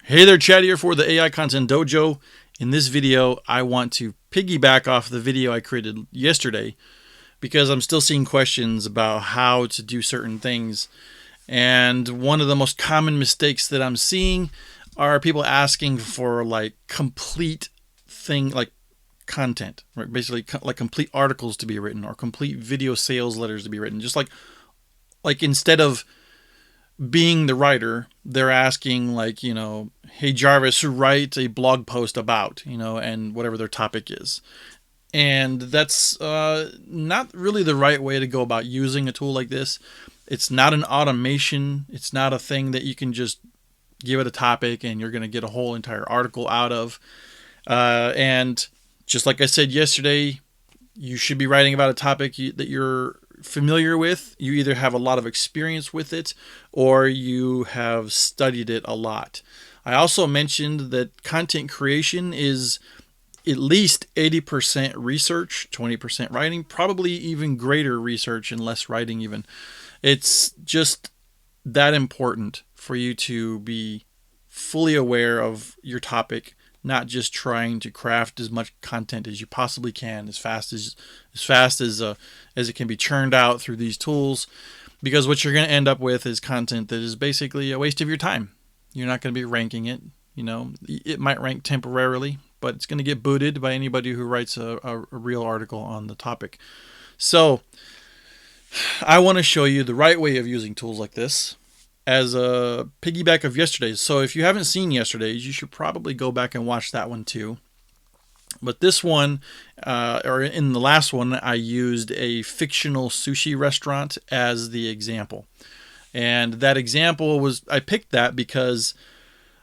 Hey there, Chad here for the AI Content Dojo. In this video, I want to piggyback off the video I created yesterday because I'm still seeing questions about how to do certain things. And one of the most common mistakes that I'm seeing are people asking for like complete thing, like content, right? Basically like complete articles to be written or complete video sales letters to be written. Just like instead of being the writer, they're asking like, hey Jarvis, write a blog post about, and whatever their topic is. And that's not really the right way to go about using a tool like this. It's not an automation. It's not a thing that you can just give it a topic and you're going to get a whole entire article out of. And just like I said yesterday, you should be writing about a topic that you're familiar with. You either have a lot of experience with it or you have studied it a lot. I also mentioned that content creation is at least 80% research, 20% writing, probably even greater research and less writing even. It's just that important for you to be fully aware of your topic, not just trying to craft as much content as you possibly can as fast as it can be churned out through these tools, because what you're going to end up with is content that is basically a waste of your time. You're not going to be ranking it. It might rank temporarily, but it's going to get booted by anybody who writes a real article on the topic. So I want to show you the right way of using tools like this as a piggyback of yesterday's. So if you haven't seen yesterday's, you should probably go back and watch that one too. But this one, or in the last one, I used a fictional sushi restaurant as the example. And that example I picked that because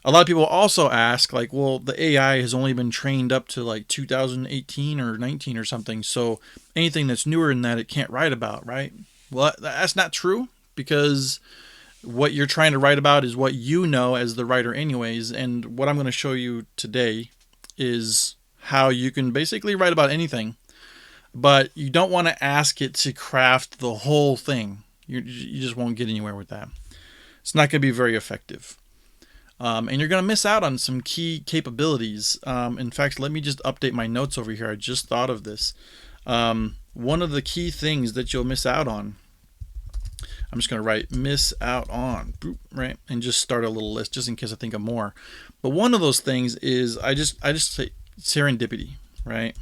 a lot of people also ask, like, well, the AI has only been trained up to like 2018 or 19 or something. So anything that's newer than that, it can't write about, right? Well, that's not true, because what you're trying to write about is what you know as the writer anyways. And what I'm going to show you today is how you can basically write about anything, but you don't want to ask it to craft the whole thing. You just won't get anywhere with that. It's not going to be very effective. And you're going to miss out on some key capabilities. In fact, let me just update my notes over here. I just thought of this. One of the key things that you'll miss out on, I'm just going to write miss out on, right? And just start a little list just in case I think of more. But one of those things is I just say serendipity, right?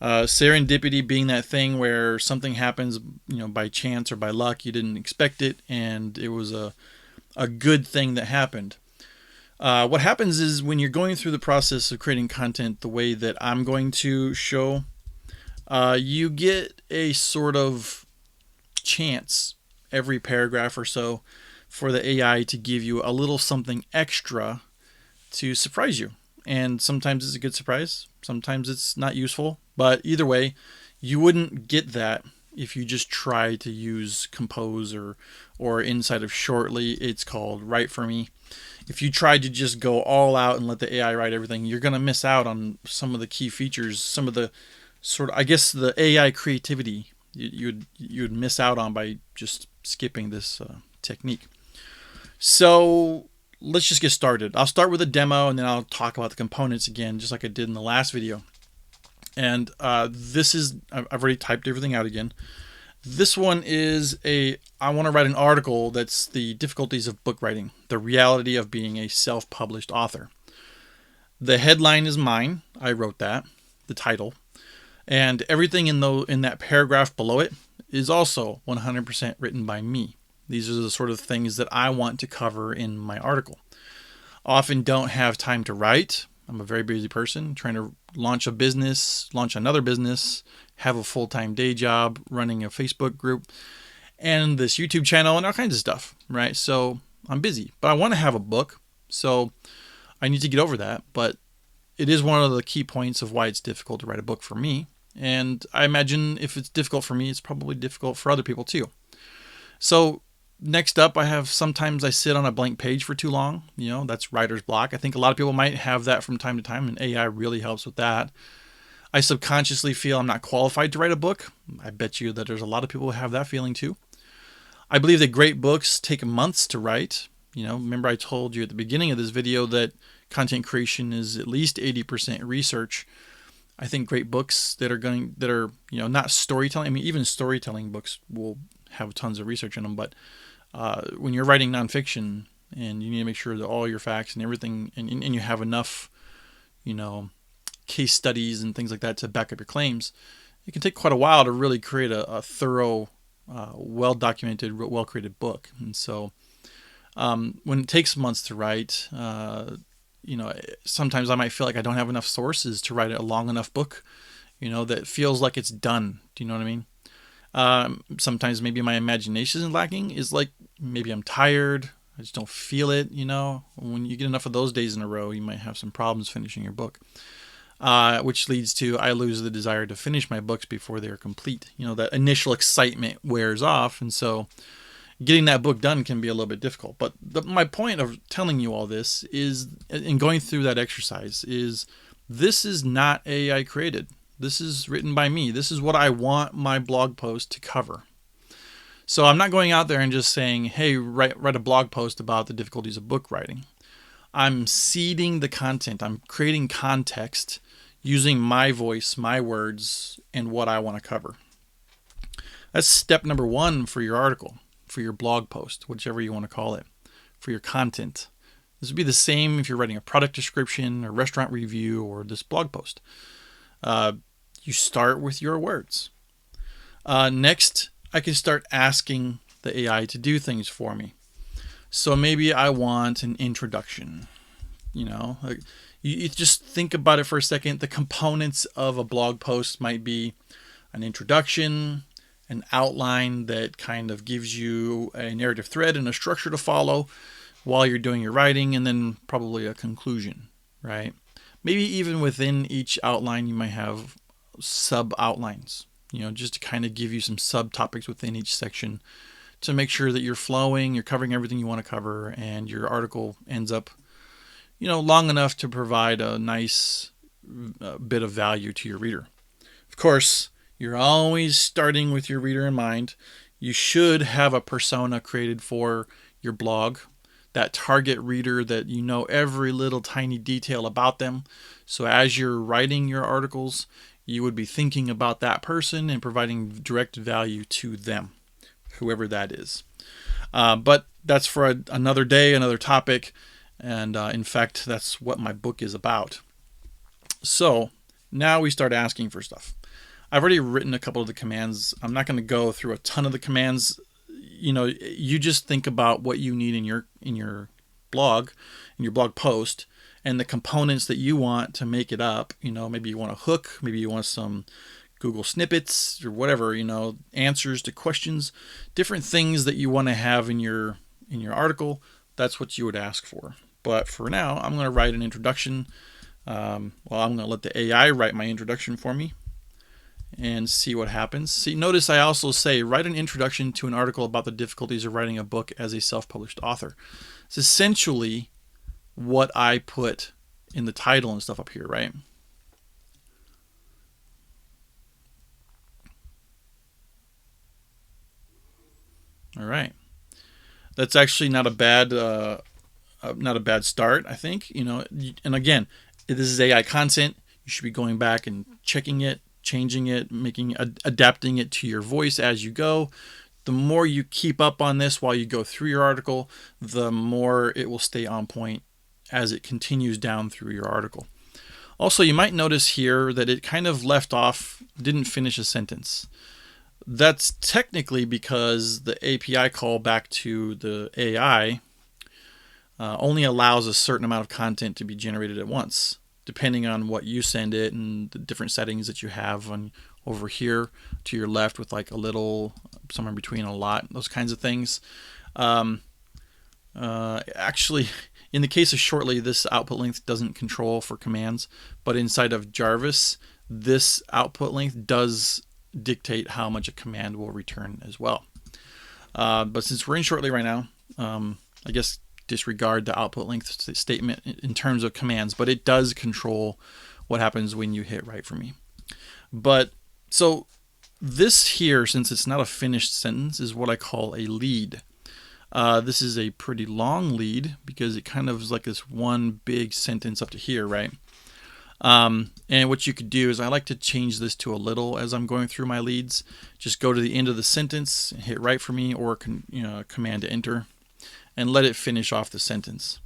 Serendipity being that thing where something happens, by chance or by luck, you didn't expect it, and it was a good thing that happened. What happens is when you're going through the process of creating content the way that I'm going to show, you get a sort of chance every paragraph or so for the AI to give you a little something extra to surprise you. And sometimes it's a good surprise, sometimes it's not useful, but either way, you wouldn't get that if you just try to use Compose or inside of Shortly, it's called Write For Me. If you tried to just go all out and let the AI write everything, you're going to miss out on some of the key features, some of the sort of, I guess, the AI creativity you'd miss out on by just skipping this technique. So let's just get started. I'll start with a demo and then I'll talk about the components again, just like I did in the last video. And I've already typed everything out again. This one is I want to write an article that's the difficulties of book writing, the reality of being a self-published author. The headline is mine. I wrote that, the title. And everything in that paragraph below it is also 100% written by me. These are the sort of things that I want to cover in my article. Often don't have time to write. I'm a very busy person trying to launch a business, launch another business, have a full-time day job, running a Facebook group, and this YouTube channel and all kinds of stuff, right? So I'm busy, but I want to have a book. So I need to get over that. But it is one of the key points of why it's difficult to write a book for me. And I imagine if it's difficult for me, it's probably difficult for other people too. So next up, sometimes I sit on a blank page for too long. That's writer's block. I think a lot of people might have that from time to time, and AI really helps with that. I subconsciously feel I'm not qualified to write a book. I bet you that there's a lot of people who have that feeling too. I believe that great books take months to write, Remember I told you at the beginning of this video that content creation is at least 80% research. I think great books that are not storytelling. I mean, even storytelling books will have tons of research in them, but when you're writing nonfiction and you need to make sure that all your facts and everything, and you have enough, case studies and things like that to back up your claims, it can take quite a while to really create a thorough, well-documented, well-created book. And so when it takes months to write, sometimes I might feel like I don't have enough sources to write a long enough book, that feels like it's done. Do you know what I mean? Sometimes maybe my imagination is lacking, is like maybe I'm tired. I just don't feel it. When you get enough of those days in a row, you might have some problems finishing your book, which leads to I lose the desire to finish my books before they're complete. That initial excitement wears off. And so getting that book done can be a little bit difficult. But my point of telling you all this is, and going through that exercise, is this is not AI created. This is written by me. This is what I want my blog post to cover. So I'm not going out there and just saying, hey, write a blog post about the difficulties of book writing. I'm seeding the content. I'm creating context using my voice, my words, and what I want to cover. That's step number one for your article, for your blog post, whichever you want to call it, for your content. This would be the same if you're writing a product description, a restaurant review, or this blog post. You start with your words. Next, I can start asking the AI to do things for me. So maybe I want an introduction. You just think about it for a second. The components of a blog post might be an introduction, an outline that kind of gives you a narrative thread and a structure to follow while you're doing your writing, and then probably a conclusion, right? Maybe even within each outline, you might have sub-outlines, just to kind of give you some subtopics within each section to make sure that you're flowing, you're covering everything you want to cover, and your article ends up, long enough to provide a nice bit of value to your reader. Of course, you're always starting with your reader in mind. You should have a persona created for your blog, that target reader that every little tiny detail about them. So as you're writing your articles, you would be thinking about that person and providing direct value to them, whoever that is. But that's for another day, another topic. And in fact, that's what my book is about. So now we start asking for stuff. I've already written a couple of the commands. I'm not going to go through a ton of the commands. You just think about what you need in your blog, in your blog post, and the components that you want to make it up. Maybe you want a hook, maybe you want some Google snippets or whatever, answers to questions, different things that you want to have in your article. That's what you would ask for. But for now, I'm going to write an introduction. I'm going to let the AI write my introduction for me and see what happens. See, notice I also say write an introduction to an article about the difficulties of writing a book as a self-published author. It's essentially what I put in the title and stuff up here, right? All right. That's actually not a bad start, I think. And again, this is AI content. You should be going back and checking it, changing it, adapting it to your voice as you go. The more you keep up on this while you go through your article, the more it will stay on point as it continues down through your article. Also, you might notice here that it kind of left off, didn't finish a sentence. That's technically because the API call back to the AI only allows a certain amount of content to be generated at once, depending on what you send it and the different settings that you have on over here to your left with like a little, somewhere between a lot, those kinds of things. Actually, in the case of Shortly, this output length doesn't control for commands, but inside of Jarvis, this output length does dictate how much a command will return as well. But since we're in Shortly right now, I guess disregard the output length statement in terms of commands, but it does control what happens when you hit write for me. But so this here, since it's not a finished sentence, is what I call a lead. This is a pretty long lead because it kind of is like this one big sentence up to here, right? And what you could do is I like to change this to a little as I'm going through my leads. Just go to the end of the sentence, hit write for me, or command enter, and let it finish off the sentence.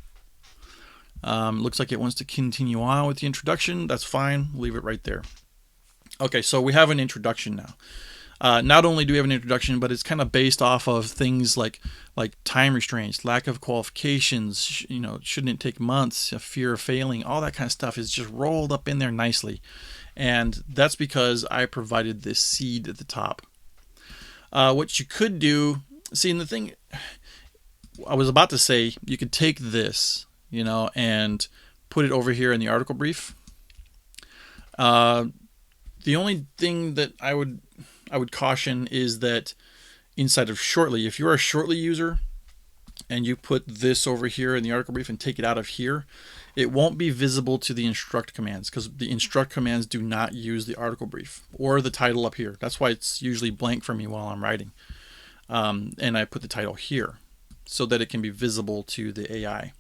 Looks like it wants to continue on with the introduction. That's fine. Leave it right there. Okay, so we have an introduction now. Not only do we have an introduction, but it's kind of based off of things like time restraints, lack of qualifications, shouldn't it take months, a fear of failing, all that kind of stuff is just rolled up in there nicely. And that's because I provided this seed at the top. What you could do, see, and the thing I was about to say, you could take this, and put it over here in the article brief. The only thing that I would caution is that inside of Shortly, if you're a Shortly user and you put this over here in the article brief and take it out of here, it won't be visible to the instruct commands because the instruct commands do not use the article brief or the title up here. That's why it's usually blank for me while I'm writing. And I put the title here so that it can be visible to the AI.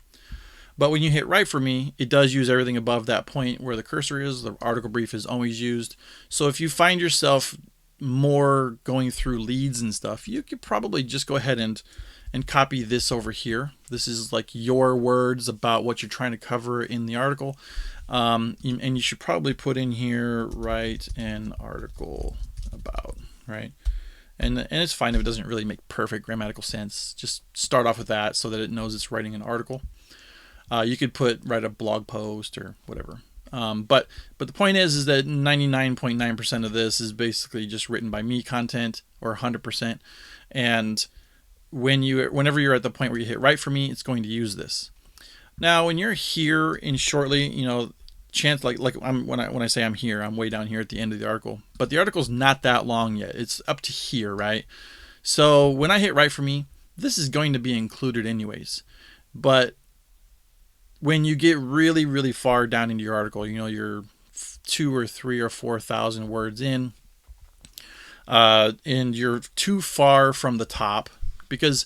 But when you hit write for me, it does use everything above that point where the cursor is. The article brief is always used. So if you find yourself more going through leads and stuff, you could probably just go ahead and copy this over here. This is like your words about what you're trying to cover in the article. And you should probably put in here, write an article about, right? And it's fine if it doesn't really make perfect grammatical sense. Just start off with that so that it knows it's writing an article. You could write a blog post or whatever. But the point is that 99.9% of this is basically just written by me content, or 100%. And whenever you're at the point where you hit write for me, it's going to use this. Now, when you're here in Shortly, chance when I say I'm here, I'm way down here at the end of the article. But the article's not that long yet. It's up to here, right? So when I hit write for me, this is going to be included anyways. But when you get really, really far down into your article, you're 2,000 or 3,000 or 4,000 words in, and you're too far from the top, because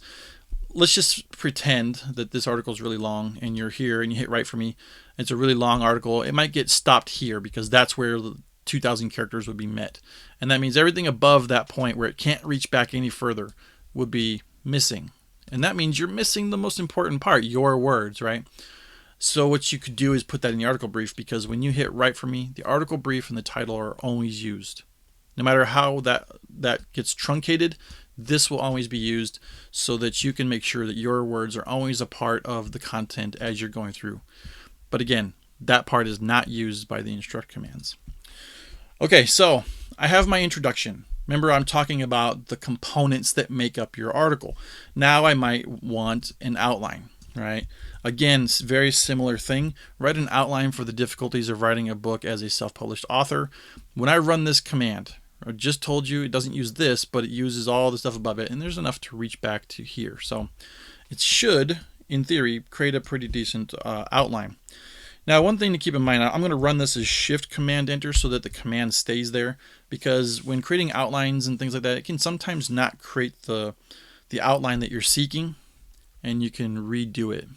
let's just pretend that this article is really long and you're here and you hit write for me. It's a really long article. It might get stopped here because that's where the 2,000 characters would be met. And that means everything above that point where it can't reach back any further would be missing. And that means you're missing the most important part, your words, right? So what you could do is put that in the article brief, because when you hit write for me, the article brief and the title are always used. No matter how that gets truncated, this will always be used so that you can make sure that your words are always a part of the content as you're going through. But again, that part is not used by the instruct commands. Okay, so I have my introduction. Remember, I'm talking about the components that make up your article. Now I might want an outline, right? Again, very similar thing. Write an outline for the difficulties of writing a book as a self-published author. When I run this command, I just told you it doesn't use this, but it uses all the stuff above it, and there's enough to reach back to here. So it should, in theory, create a pretty decent outline. Now, one thing to keep in mind, I'm going to run this as Shift Command Enter so that the command stays there, because when creating outlines and things like that, it can sometimes not create the outline that you're seeking, and you can redo it.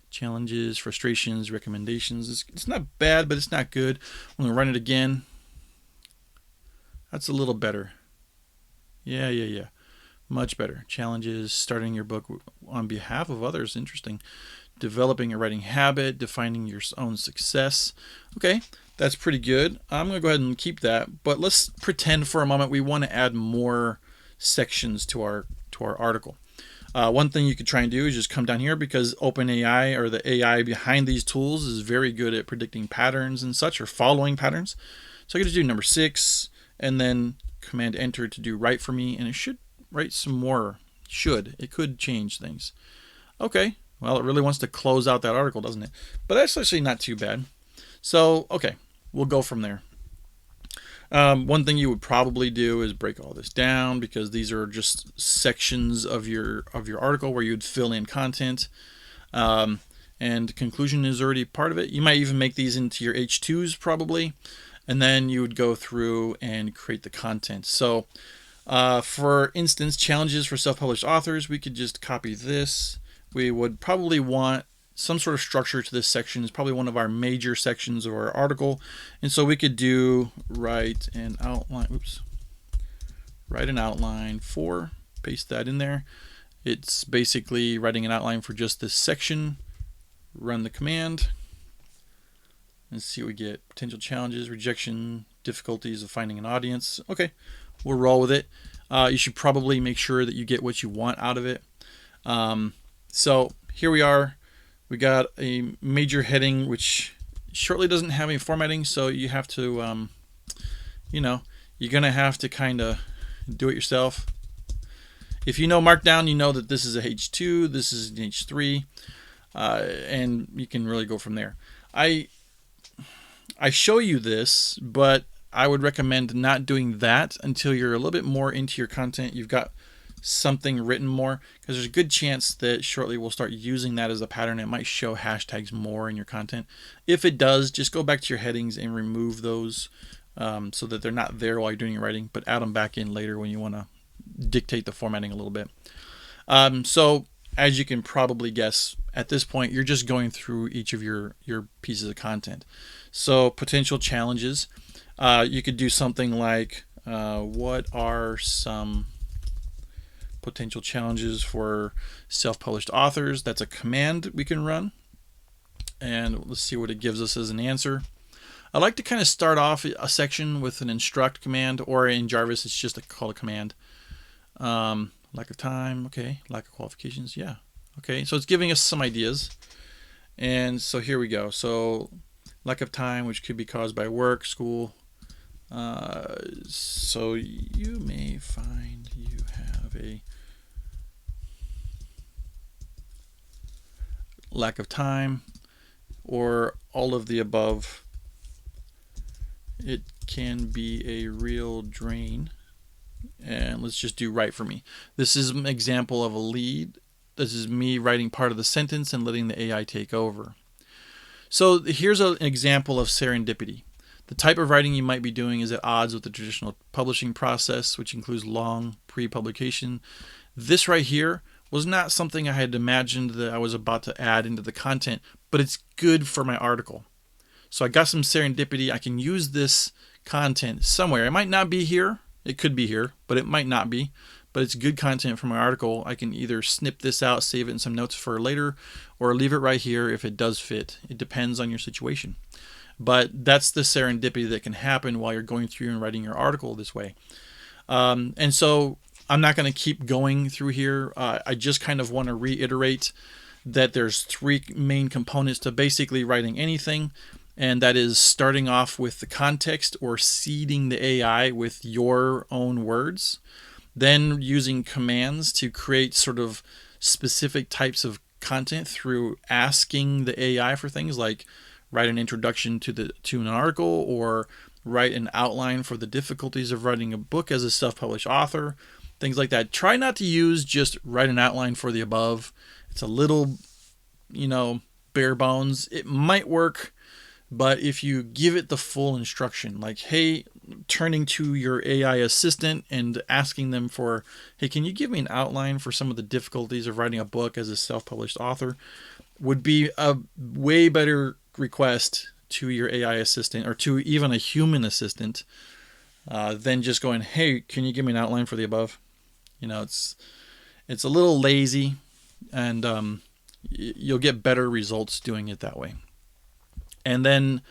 Challenges, frustrations, recommendations. It's not bad, but it's not good. I'm going to run it again. That's a little better. Yeah. Much better. Challenges, starting your book on behalf of others. Interesting. Developing a writing habit, defining your own success. Okay, that's pretty good. I'm going to go ahead and keep that, but let's pretend for a moment we want to add more sections to our article. One thing you could try and do is just come down here, because OpenAI, or the AI behind these tools, is very good at predicting patterns and such, or following patterns. So I could just do number 6 and then command enter to do write for me, and it should write some more. It could change things. Okay, well, it really wants to close out that article, doesn't it? But that's actually not too bad. So, okay, we'll go from there. One thing you would probably do is break all this down, because these are just sections of your article where you'd fill in content, and conclusion is already part of it. You might even make these into your H2s probably, and then you would go through and create the content. So For instance, challenges for self-published authors, we could just copy this. We would probably want some sort of structure to this section. It's probably one of our major sections of our article. And so we could do write an outline for, paste that in there. It's basically writing an outline for just this section. Run the command and see what we get. Potential challenges, rejection, difficulties of finding an audience. Okay, we'll roll with it. You should probably make sure that you get what you want out of it. So here we are. We got a major heading, which Shortly doesn't have any formatting, so you have to, you're going to have to kind of do it yourself. If you know Markdown, you know that this is a H2, this is an H3, and you can really go from there. I show you this, but I would recommend not doing that until you're a little bit more into your content. You've got something written more, because there's a good chance that Shortly will start using that as a pattern. It might show hashtags more in your content. If it does, just go back to your headings and remove those so that they're not there while you're doing your writing, but add them back in later when you want to dictate the formatting a little bit. So as you can probably guess, at this point you're just going through each of your pieces of content. So potential challenges, you could do something like what are some potential challenges for self-published authors? That's a command we can run, and let's see what it gives us as an answer. I like to kind of start off a section with an instruct command, or in Jarvis it's just called a command. Lack of time, okay. Lack of qualifications, yeah. Okay, so it's giving us some ideas. And so here we go. So lack of time, which could be caused by work, school. So you may find you have a lack of time, or all of the above. It can be a real drain. And let's just do write for me. This is an example of a lead. This is me writing part of the sentence and letting the AI take over. So here's an example of serendipity. The type of writing you might be doing is at odds with the traditional publishing process, which includes long pre-publication. This right here was not something I had imagined that I was about to add into the content, but it's good for my article. So I got some serendipity. I can use this content somewhere. It might not be here. It could be here, but it might not be. But it's good content for my article. I can either snip this out, save it in some notes for later, or leave it right here if it does fit. It depends on your situation. But that's the serendipity that can happen while you're going through and writing your article this way. And so I'm not going to keep going through here. I just kind of want to reiterate that there's three main components to basically writing anything. And that is starting off with the context, or seeding the AI with your own words. Then using commands to create sort of specific types of content through asking the AI for things like write an introduction to an article, or write an outline for the difficulties of writing a book as a self-published author, things like that. Try not to use just write an outline for the above. It's a little, bare bones. It might work, but if you give it the full instruction, like, hey, turning to your AI assistant and asking them for, hey, can you give me an outline for some of the difficulties of writing a book as a self-published author, would be a way better request to your AI assistant, or to even a human assistant, than just going, hey, can you give me an outline for the above? It's a little lazy, and you'll get better results doing it that way. And then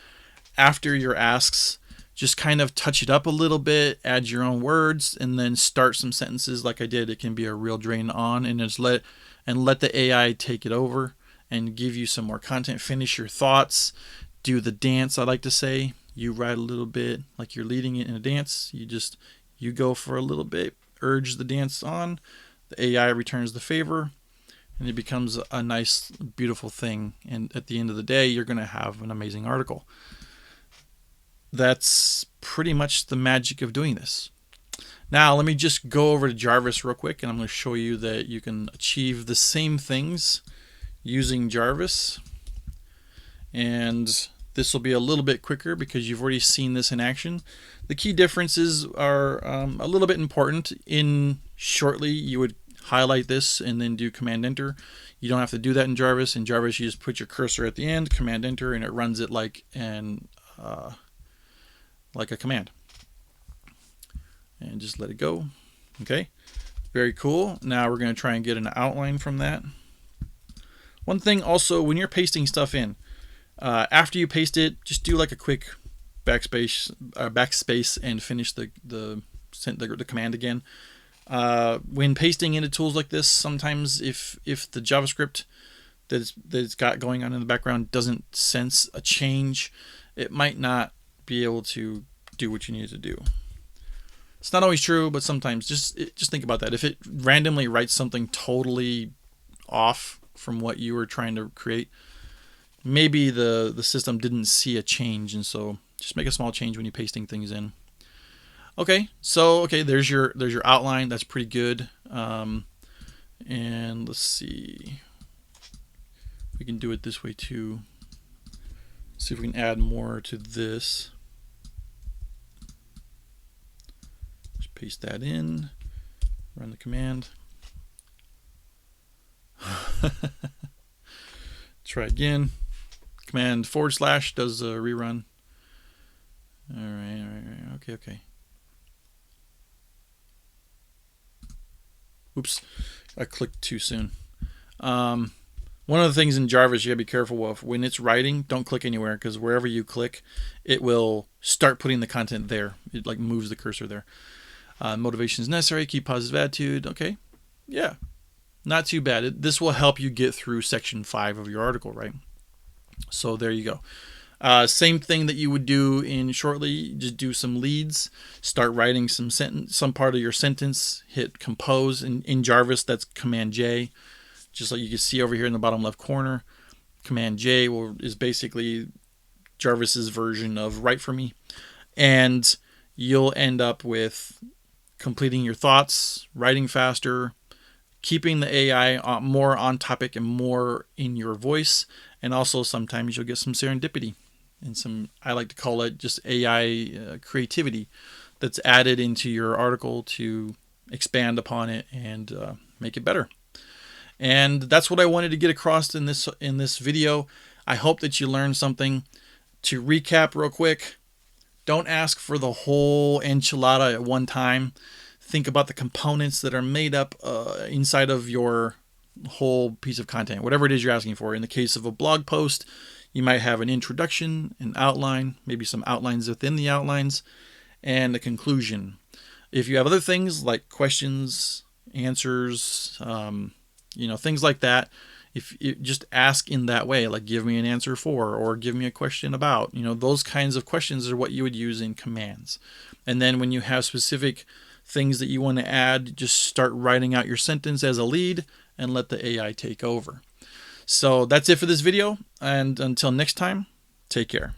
after your asks, just kind of touch it up a little bit, add your own words, and then start some sentences like I did. It can be a real drain on, and just let the AI take it over and give you some more content. Finish your thoughts, do the dance, I like to say. You write a little bit like you're leading it in a dance. You go for a little bit, urge the dance on, the AI returns the favor, and it becomes a nice, beautiful thing. And at the end of the day, you're going to have an amazing article. That's pretty much the magic of doing this. Now, let me just go over to Jarvis real quick, and I'm going to show you that you can achieve the same things using Jarvis. And This will be a little bit quicker because you've already seen this in action. The key differences are a little bit important. In Shortly, you would highlight this and then do Command Enter. You don't have to do that in Jarvis. In Jarvis, you just put your cursor at the end, Command Enter, and it runs it like a command. And just let it go. Okay, very cool. Now we're going to try and get an outline from that. One thing also, when you're pasting stuff in, after you paste it, just do like a quick backspace and finish the command again. When pasting into tools like this, sometimes if the JavaScript that it's got going on in the background doesn't sense a change, it might not be able to do what you need it to do. It's not always true, but sometimes just think about that. If it randomly writes something totally off from what you were trying to create, maybe the system didn't see a change, and so just make a small change when you're pasting things in. Okay, so there's your outline. That's pretty good. And let's see, we can do it this way too. See if we can add more to this. Just paste that in, run the command. Try again. Command / does a rerun. All right. Okay. Oops, I clicked too soon. One of the things in Jarvis you gotta be careful of, when it's writing, don't click anywhere, because wherever you click, it will start putting the content there. It like moves the cursor there. Motivation is necessary. Keep positive attitude. Okay, yeah, not too bad. This will help you get through section 5 of your article, right? So there you go. Same thing that you would do in Shortly. Just do some leads. Start writing some part of your sentence. Hit compose. In Jarvis, that's Command J. Just like you can see over here in the bottom left corner. Command J is basically Jarvis's version of write for me, and you'll end up with completing your thoughts, writing faster, keeping the AI more on topic and more in your voice, and also sometimes you'll get some serendipity and some, I like to call it just AI creativity that's added into your article to expand upon it and make it better. And that's what I wanted to get across in this video. I hope that you learned something. To recap real quick, don't ask for the whole enchilada at one time. Think about the components that are made up inside of your whole piece of content, whatever it is you're asking for. In the case of a blog post, you might have an introduction, an outline, maybe some outlines within the outlines, and a conclusion. If you have other things like questions, answers, things like that, if you just ask in that way, like give me an answer for, or give me a question about, those kinds of questions are what you would use in commands. And then when you have specific things that you want to add, just start writing out your sentence as a lead and let the AI take over. So that's it for this video, and until next time, take care.